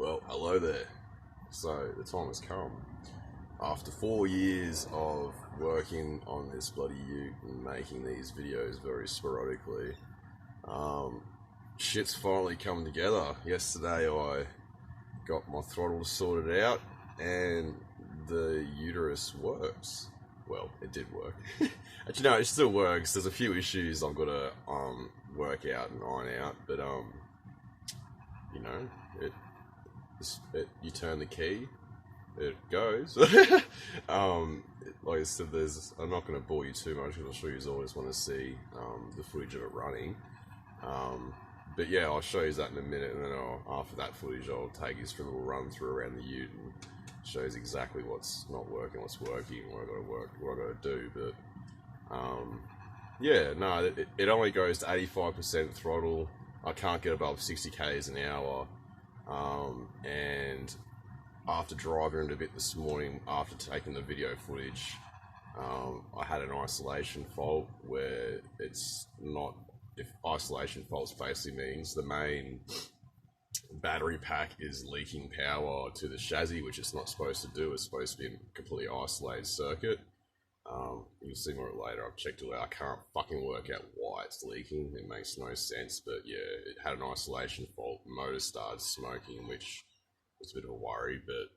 Well, hello there. So, the time has come. After 4 years of working on this bloody ute and making these videos very sporadically, shit's finally come together. Yesterday I got my throttle sorted out and the uterus works. Well, it did work. Actually, no, it still works. There's a few issues I've got to work out and iron out, but you know, you turn the key, it goes. Like I said, I'm not going to bore you too much because I'm sure you always want to see the footage of it running. But yeah, I'll show you that in a minute, and then after that footage I'll take you through a little run through around the ute and shows exactly what's not working, what's working, what I got to do. But yeah, no, it only goes to 85% throttle. I can't get above 60 k's an hour. And after driving it a bit this morning, after taking the video footage, I had an isolation fault where it's not. If isolation faults basically means the main battery pack is leaking power to the chassis, which it's not supposed to do. It's supposed to be a completely isolated circuit. You'll see more later. I've checked it out. I can't fucking work out why it's leaking. It makes no sense. But yeah, it had an isolation fault. The motor started smoking, which was a bit of a worry. But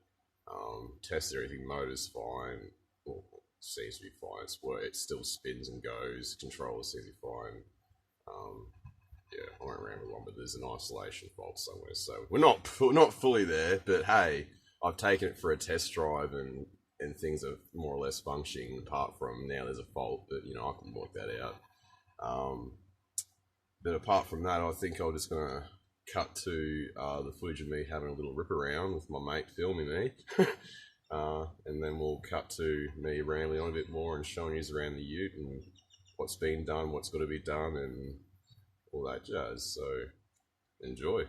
tested everything. Motor's fine. Well, seems to be fine. It still spins and goes. Controller seems to be fine. Yeah, I won't ramble on, but there's an isolation fault somewhere, so we're not fully there. But hey, I've taken it for a test drive, and things are more or less functioning. Apart from now, there's a fault, but you know I can work that out. But apart from that, I think I'm just gonna cut to the footage of me having a little rip around with my mate filming me, and then we'll cut to me rambling on a bit more and showing you around the ute and what's been done, what's got to be done, and all that jazz. So, enjoy.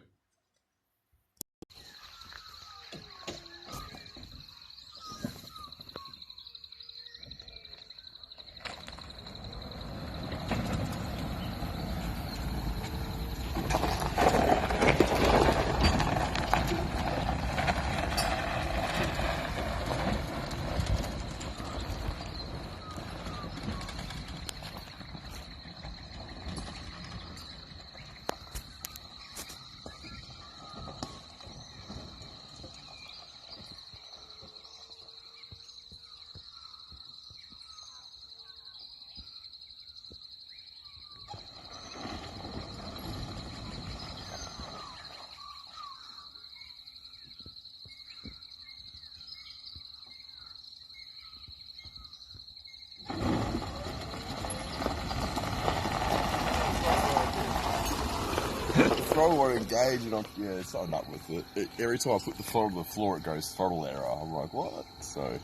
Throttle won't engage, and yeah, so I'm up with it. Every time I put the throttle on the floor, it goes throttle error. I'm like, what? So.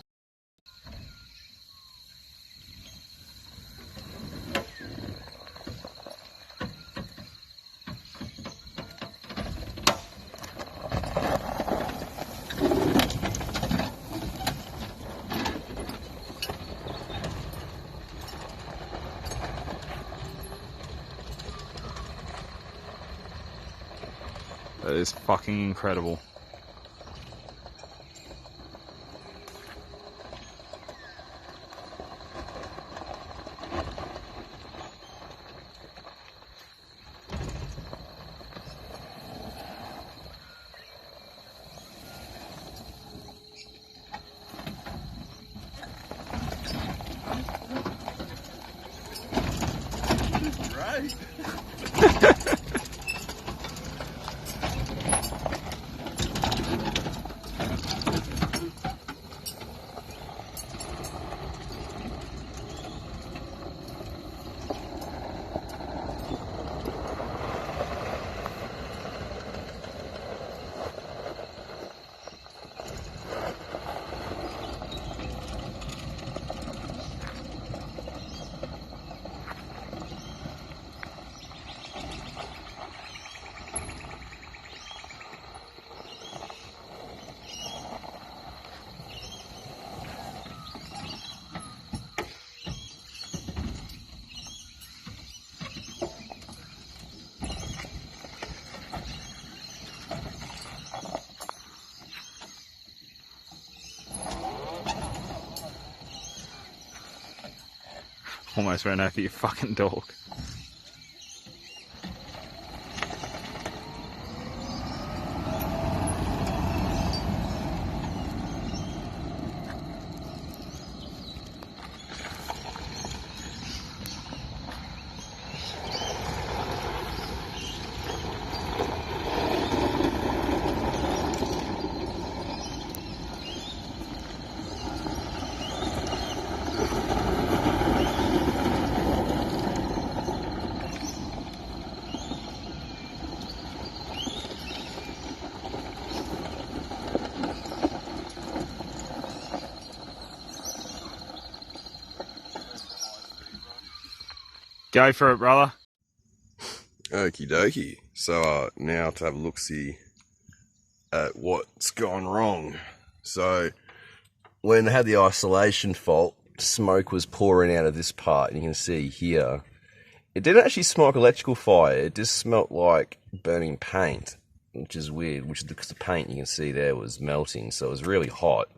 That is fucking incredible. Right. almost ran over your fucking dog. Go for it, brother. Okie dokie. So now to have a look-see at what's gone wrong. So when I had the isolation fault, smoke was pouring out of this part, and you can see here, it didn't actually smell like electrical fire, it just smelt like burning paint, which is weird, which is because the paint you can see there was melting, so it was really hot.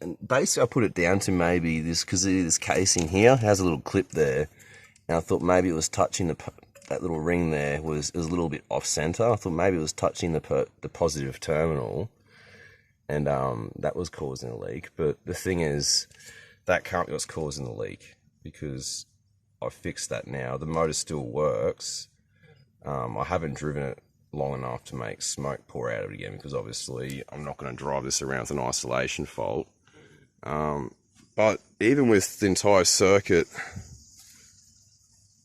And basically I put it down to maybe this, because this casing here has a little clip there, and I thought maybe it was touching that little ring there it was a little bit off center. I thought maybe it was touching the positive terminal, and that was causing a leak. But the thing is, that can't be what's causing the leak, because I fixed that now. The motor still works. I haven't driven it long enough to make smoke pour out of it again, because obviously I'm not going to drive this around with an isolation fault. But even with the entire circuit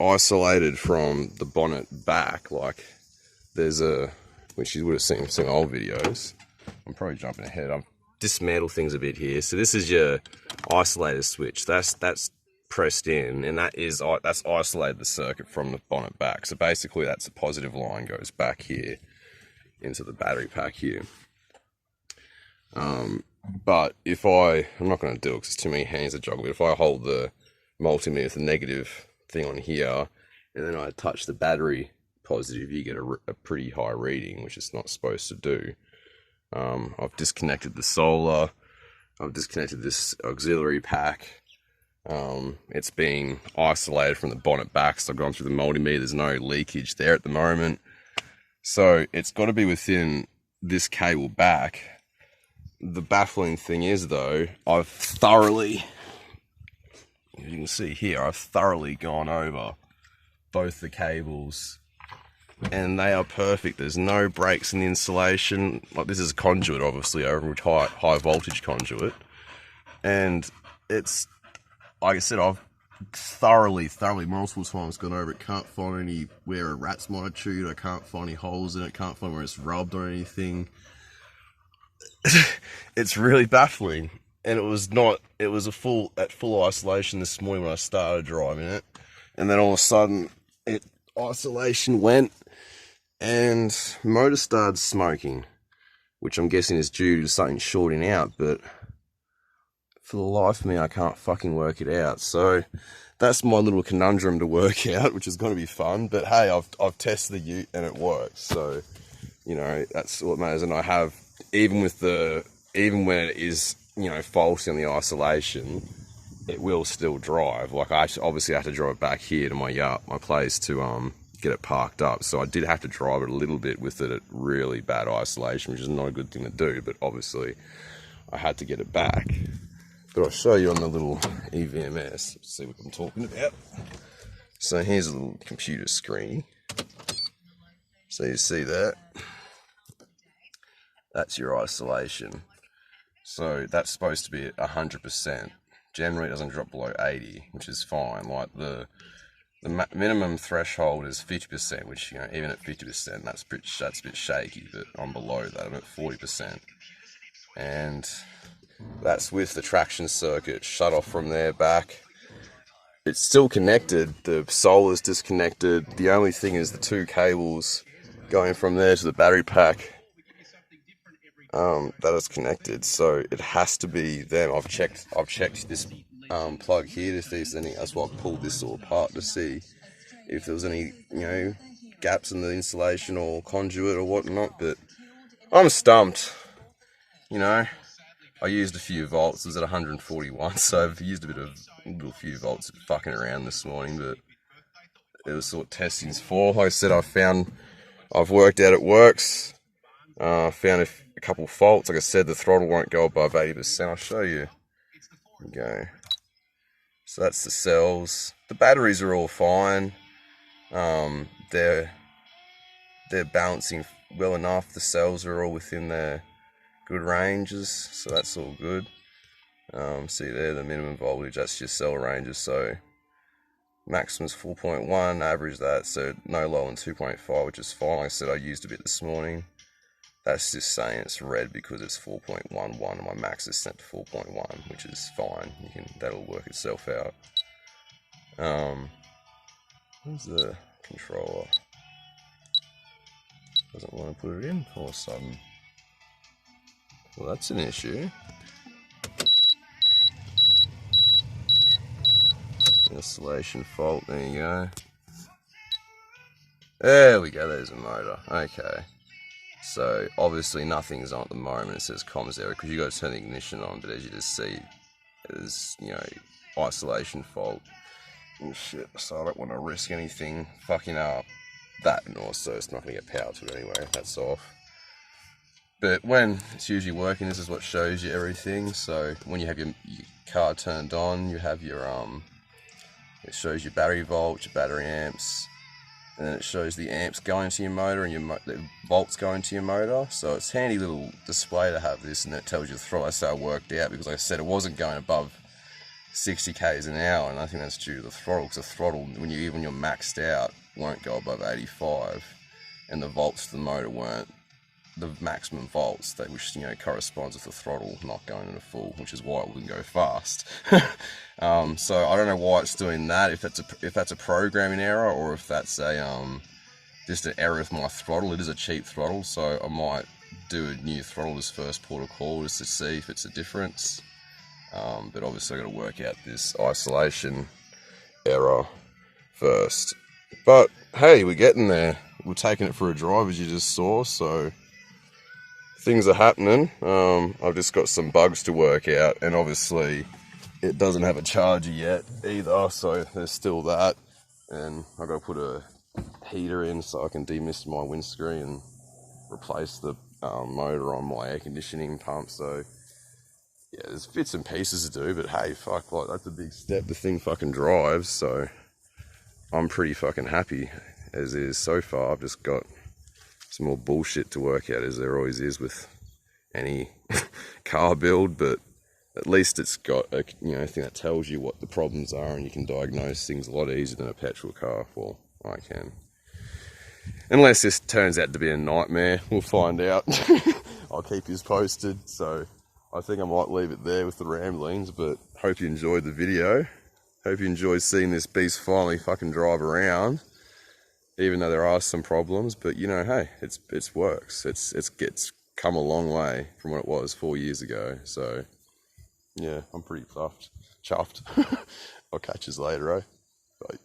isolated from the bonnet back, like there's which you would have seen some old videos. I'm probably jumping ahead. I've dismantled things a bit here. So this is your isolator switch. That's pressed in, and that's isolated the circuit from the bonnet back. So basically that's a positive line goes back here into the battery pack here. But if I'm not going to do it because it's too many hands to juggle, but if I hold the multimeter with the negative thing on here, and then I touch the battery positive, you get a pretty high reading, which it's not supposed to do. I've disconnected the solar, I've disconnected this auxiliary pack. It's been isolated from the bonnet back, so I've gone through the multimeter, there's no leakage there at the moment. So it's got to be within this cable back. The baffling thing is though, I've thoroughly, as you can see here, I've thoroughly gone over both the cables, and they are perfect. There's no breaks in the insulation. Like, this is a conduit, obviously, over high voltage conduit, and it's, like I said, I've thoroughly multiple times gone over it. Can't find anywhere a rat's might have chewed. I can't find any holes in it. Can't find where it's rubbed or anything. It's really baffling. And it was at full isolation this morning when I started driving it, and then all of a sudden isolation went and motor started smoking, which I'm guessing is due to something shorting out, but for the life of me I can't fucking work it out. So that's my little conundrum to work out, which is going to be fun. But hey, I've tested the ute and it works, so you know that's what matters. And I have, even when it is, you know, faulty on the isolation, it will still drive. Like, I obviously have to drive it back here to my place to get it parked up. So I did have to drive it a little bit with it at really bad isolation, which is not a good thing to do, but obviously I had to get it back. But I'll show you on the little EVMS, see what I'm talking about. So here's a little computer screen. So you see that? That's your isolation. So that's supposed to be at 100%. Generally it doesn't drop below 80, which is fine. Like the minimum threshold is 50%, which, you know, even at 50%, that's a bit shaky, but I'm below that, I'm at 40%. And that's with the traction circuit shut off from there back. It's still connected, the solar's disconnected. The only thing is the two cables going from there to the battery pack that is connected, so it has to be them. I've checked this plug here to see if there's any. That's why I pulled this all apart to see if there was any, you know, gaps in the insulation or conduit or whatnot. But I'm stumped. You know, I used a few volts. It was at 141, so I've used a bit of a few volts fucking around this morning, but it was what testing's for. Like I said, I've worked out it works. Found a couple faults. Like I said, the throttle won't go above 80%. I'll show you. Go. So that's the cells. The batteries are all fine. They're balancing well enough. The cells are all within their good ranges, so that's all good. See there, the minimum voltage, that's your cell ranges. So maximum's 4.1, average that, so no lower than 2.5, which is fine. Like I said, I used a bit this morning. That's just saying it's red because it's 4.11 and my max is set to 4.1, which is fine. That'll work itself out. Where's the controller? Doesn't want to put it in all of a sudden. Well, that's an issue. Installation fault, there you go. There we go, there's a motor. Okay. So obviously nothing's on at the moment. It says comms error because you got to turn the ignition on, but as you just see, there's, you know, isolation fault and shit. So I don't want to risk anything fucking up that, and also it's not going to get power to it anyway. That's off. But when it's usually working, this is what shows you everything. So when you have your car turned on, you have your it shows your battery volts, your battery amps, and then it shows the amps going to your motor and the volts going to your motor. So it's a handy little display to have this, and it tells you the throttle. That's how it worked out, because like I said, it wasn't going above 60 k's an hour, and I think that's due to the throttle, because the throttle, when you're maxed out, won't go above 85, and the volts to the motor weren't the maximum volts, which, you know, corresponds with the throttle not going into full, which is why it wouldn't go fast. So I don't know why it's doing that, if that's a programming error, or if that's a just an error with my throttle. It is a cheap throttle, so I might do a new throttle as first port of call just to see if it's a difference. But obviously I got to work out this isolation error first. But hey, we're getting there. We're taking it for a drive, as you just saw, so things are happening. I've just got some bugs to work out, and obviously it doesn't have a charger yet either, so there's still that. And I've got to put a heater in so I can demist my windscreen and replace the motor on my air conditioning pump. So yeah, there's bits and pieces to do, but hey, fuck, like, that's a big step. The thing fucking drives, so I'm pretty fucking happy as is so far. I've just got some more bullshit to work out, as there always is with any car build, but at least it's got a, you know, thing that tells you what the problems are, and you can diagnose things a lot easier than a petrol car. Well, I can. Unless this turns out to be a nightmare, we'll find out. I'll keep you posted. So I think I might leave it there with the ramblings, but hope you enjoyed the video. Hope you enjoyed seeing this beast finally fucking drive around, even though there are some problems. But you know, hey, it's works. It's come a long way from what it was 4 years ago. So yeah, I'm pretty chuffed. I'll catch you later, eh? Bye.